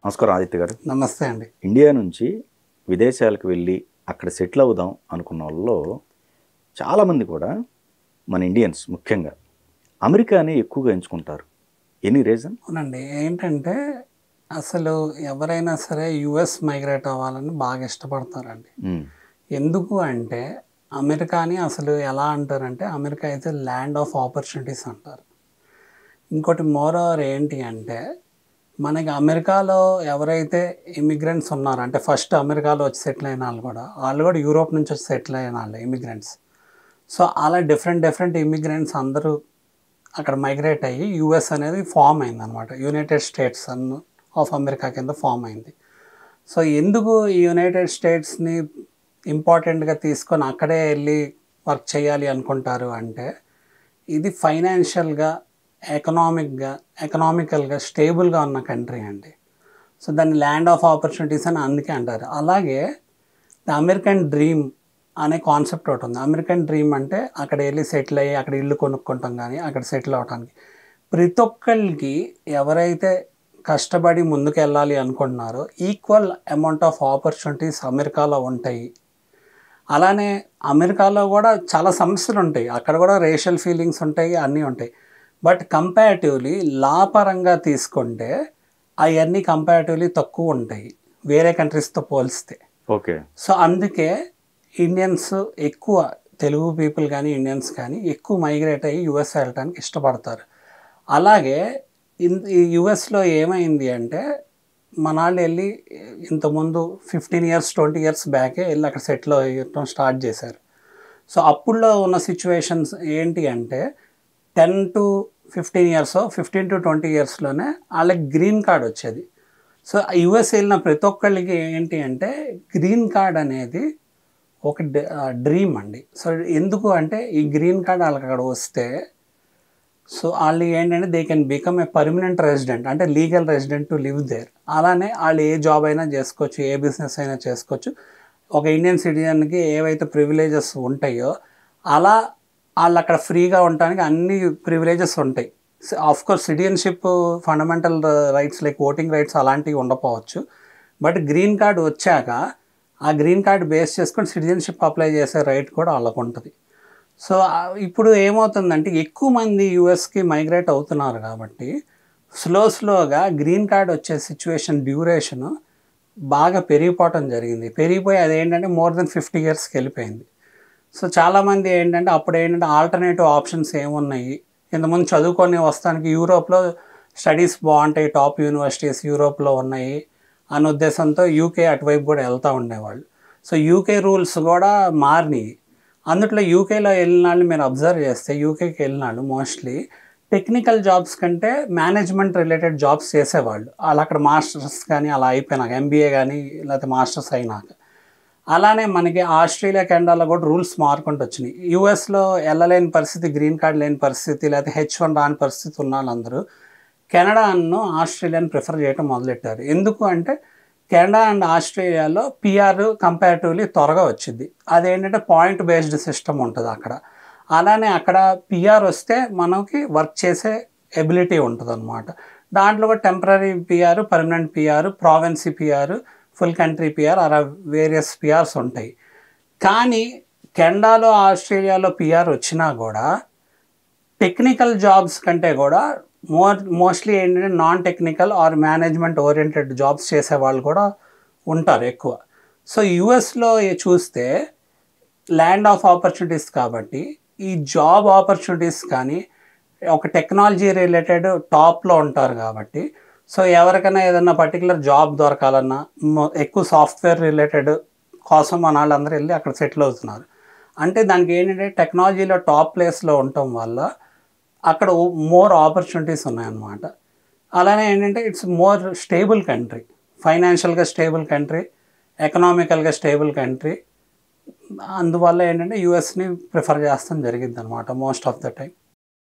నమస్కారం ఆదిత్య గారు. నమస్తే అండి. ఇండియా నుంచి విదేశాలకు వెళ్ళి అక్కడ సెటిల్ అవుదాం అనుకున్న వాళ్ళలో చాలామంది కూడా మన ఇండియన్స్ ముఖ్యంగా అమెరికాని ఎక్కువగా ఎంచుకుంటారు. Any reason? అవునండి. ఏంటంటే అసలు ఎవరైనా సరే యుఎస్ మైగ్రేట్ అవ్వాలని బాగా ఇష్టపడతారండి. ఎందుకు అంటే అమెరికాని అసలు ఎలా అంటారంటే అమెరికా అయితే ల్యాండ్ ఆఫ్ ఆపర్చునిటీస్ అంటారు. ఇంకోటి మోర్ ఓవర్ ఏంటి అంటే మనకి అమెరికాలో ఎవరైతే ఇమిగ్రెంట్స్ ఉన్నారో అంటే ఫస్ట్ అమెరికాలో వచ్చి సెటిల్ అయిన వాళ్ళు కూడా యూరోప్ నుంచి వచ్చి సెటిల్ అయిన వాళ్ళు ఇమిగ్రెంట్స్. సో అలా డిఫరెంట్ ఇమిగ్రెంట్స్ అందరూ అక్కడ మైగ్రేట్ అయ్యి యుఎస్ అనేది ఫామ్ అయింది అనమాట. యునైటెడ్ స్టేట్స్ ఆఫ్ అమెరికా కింద ఫామ్ అయింది. సో ఎందుకు ఈ యునైటెడ్ స్టేట్స్ని ఇంపార్టెంట్గా తీసుకొని అక్కడే వెళ్ళి వర్క్ చేయాలి అనుకుంటారు అంటే ఇది ఫైనాన్షియల్గా ఎకనామికల్గా స్టేబుల్గా ఉన్న కంట్రీ అండి. సో దాన్ని ల్యాండ్ ఆఫ్ ఆపర్చునిటీస్ అని అందుకే అంటారు. అలాగే ద అమెరికన్ డ్రీమ్ అనే కాన్సెప్ట్ ఒకటి ఉంది. అమెరికన్ డ్రీమ్ అంటే అక్కడ వెళ్ళి సెటిల్ అయ్యి అక్కడ ఇల్లు కొనుక్కుంటాం కానీ అక్కడ సెటిల్ అవడానికి ప్రతి ఒక్కరికి ఎవరైతే కష్టపడి ముందుకు వెళ్ళాలి అనుకుంటున్నారో ఈక్వల్ అమౌంట్ ఆఫ్ ఆపర్చునిటీస్ అమెరికాలో ఉంటాయి. అలానే అమెరికాలో కూడా చాలా సమస్యలు ఉంటాయి. అక్కడ కూడా రేషియల్ ఫీలింగ్స్ ఉంటాయి, అన్నీ ఉంటాయి. బట్ కంపారిటివ్లీ లా పరంగా తీసుకుంటే అవన్నీ కంపారిటివ్లీ తక్కువ ఉంటాయి వేరే కంట్రీస్తో పోలిస్తే. ఓకే. సో అందుకే ఇండియన్స్ ఎక్కువ తెలుగు పీపుల్ కానీ ఇండియన్స్ కానీ ఎక్కువ మైగ్రేట్ అయ్యి యుఎస్ వెళ్ళడానికి ఇష్టపడతారు. అలాగే ఈ యుఎస్లో ఏమైంది అంటే మన వాళ్ళు వెళ్ళి ఇంతకుముందు 15 years 20 years బ్యాకే వెళ్ళి అక్కడ సెటిల్ అయ్యటం స్టార్ట్ చేశారు. సో అప్పుడులో ఉన్న సిచ్యువేషన్స్ ఏంటి అంటే 10 to 15 years 15 to 20 yearsలోనే వాళ్ళకి గ్రీన్ కార్డ్ వచ్చేది. సో యుఎస్ వెళ్ళిన ప్రతి ఒక్కళ్ళకి ఏంటి అంటే గ్రీన్ కార్డ్ అనేది ఒక డ్రీమ్ అండి. సో ఎందుకు అంటే ఈ గ్రీన్ కార్డ్ వాళ్ళకి అక్కడ వస్తే సో వాళ్ళు ఏంటంటే they can become a permanent resident అంటే legal resident to live there. అలానే వాళ్ళు ఏ జాబ్ అయినా చేసుకోవచ్చు, ఏ బిజినెస్ అయినా చేసుకోవచ్చు. ఒక ఇండియన్ సిటిజన్కి ఏవైతే ప్రివిలేజెస్ ఉంటాయో అలా వాళ్ళు అక్కడ ఫ్రీగా ఉండడానికి అన్ని ప్రివిలేజెస్ ఉంటాయి. Of course citizenship fundamental rights like voting rights అలాంటివి ఉండకపోవచ్చు. బట్ గ్రీన్ కార్డ్ వచ్చాక ఆ గ్రీన్ కార్డ్ బేస్ చేసుకొని సిటిజన్షిప్ అప్లై చేసే రైట్ కూడా వాళ్ళకు ఉంటుంది. సో ఇప్పుడు ఏమవుతుందంటే ఎక్కువ మంది యుఎస్కి మైగ్రేట్ అవుతున్నారు కాబట్టి స్లోగా గ్రీన్ కార్డ్ వచ్చే సిచ్యువేషన్ డ్యూరేషను బాగా పెరిగిపోవటం జరిగింది. పెరిగిపోయి అదేంటంటే మోర్ దెన్ 50 yearsకి వెళ్ళిపోయింది. సో చాలామంది ఏంటంటే అప్పుడు ఏంటంటే ఆల్టర్నేటివ్ ఆప్షన్స్ ఏమున్నాయి, ఇంతకుముందు చదువుకొని వస్తానికి యూరోప్లో స్టడీస్ బాగుంటాయి, టాప్ యూనివర్సిటీస్ యూరోప్లో ఉన్నాయి అనే ఉద్దేశంతో యూకే అటువైపు కూడా వెళ్తూ ఉండేవాళ్ళు. సో యూకే రూల్స్ కూడా మారినాయి. అందుట్లో యూకేలో వెళ్ళిన వాళ్ళు మీరు అబ్జర్వ్ చేస్తే యూకేకి వెళ్ళిన వాళ్ళు మోస్ట్లీ టెక్నికల్ జాబ్స్ కంటే మేనేజ్మెంట్ రిలేటెడ్ జాబ్స్ చేసేవాళ్ళు. వాళ్ళు అక్కడ మాస్టర్స్ కానీ అలా అయిపోయినాక ఎంబీఏ కానీ లేకపోతే మాస్టర్స్ అయినాక. అలానే మనకి ఆస్ట్రేలియా కెనడాలో కూడా రూల్స్ మారుకుంటూ వచ్చినాయి. యూఎస్లో వెళ్ళలేని పరిస్థితి, గ్రీన్ కార్డ్ లేని పరిస్థితి, లేకపోతే H1 రాని పరిస్థితి ఉన్న వాళ్ళందరూ కెనడాను ఆస్ట్రేలియాని ప్రిఫర్ చేయడం మొదలెట్టారు. ఎందుకు అంటే కెనడా అండ్ ఆస్ట్రేలియాలో పిఆర్ కంపారిటివ్లీ త్వరగా వచ్చింది. అదేంటంటే పాయింట్ బేస్డ్ సిస్టమ్ ఉంటుంది అక్కడ. అలానే అక్కడ పిఆర్ వస్తే మనకి వర్క్ చేసే ఎబిలిటీ ఉంటుంది అనమాట. దాంట్లో కూడా temporary PR, permanent PR, province PR, full country PR అలా వేరియస్ పిఆర్స్ ఉంటాయి. కానీ కెనడాలో ఆస్ట్రేలియాలో పిఆర్ వచ్చినా కూడా టెక్నికల్ జాబ్స్ కంటే కూడా మోస్ట్లీ ఏంటంటే non technical or management oriented jobs చేసేవాళ్ళు కూడా ఉంటారు ఎక్కువ. సో యుఎస్లో చూస్తే ల్యాండ్ ఆఫ్ ఆపర్చునిటీస్ కాబట్టి ఈ జాబ్ ఆపర్చునిటీస్ కానీ ఒక టెక్నాలజీ రిలేటెడ్ టాప్లో ఉంటారు కాబట్టి సో ఎవరికైనా ఏదైనా పర్టికులర్ జాబ్ దొరకాలన్నా ఎక్కువ సాఫ్ట్వేర్ రిలేటెడ్ కోసం మన వాళ్ళందరూ వెళ్ళి అక్కడ సెటిల్ అవుతున్నారు. అంటే దానికి ఏంటంటే టెక్నాలజీలో టాప్ ప్లేస్లో ఉండటం వల్ల అక్కడ మోర్ ఆపర్చునిటీస్ ఉన్నాయన్నమాట. అలానే ఏంటంటే ఇట్స్ మోర్ స్టేబుల్ కంట్రీ, ఫైనాన్షియల్గా స్టేబుల్ కంట్రీ, ఎకనామికల్గా స్టేబుల్ కంట్రీ. అందువల్ల ఏంటంటే యుఎస్ని ప్రిఫర్ చేస్తాం జరిగింది అనమాట మోస్ట్ ఆఫ్ ద టైం.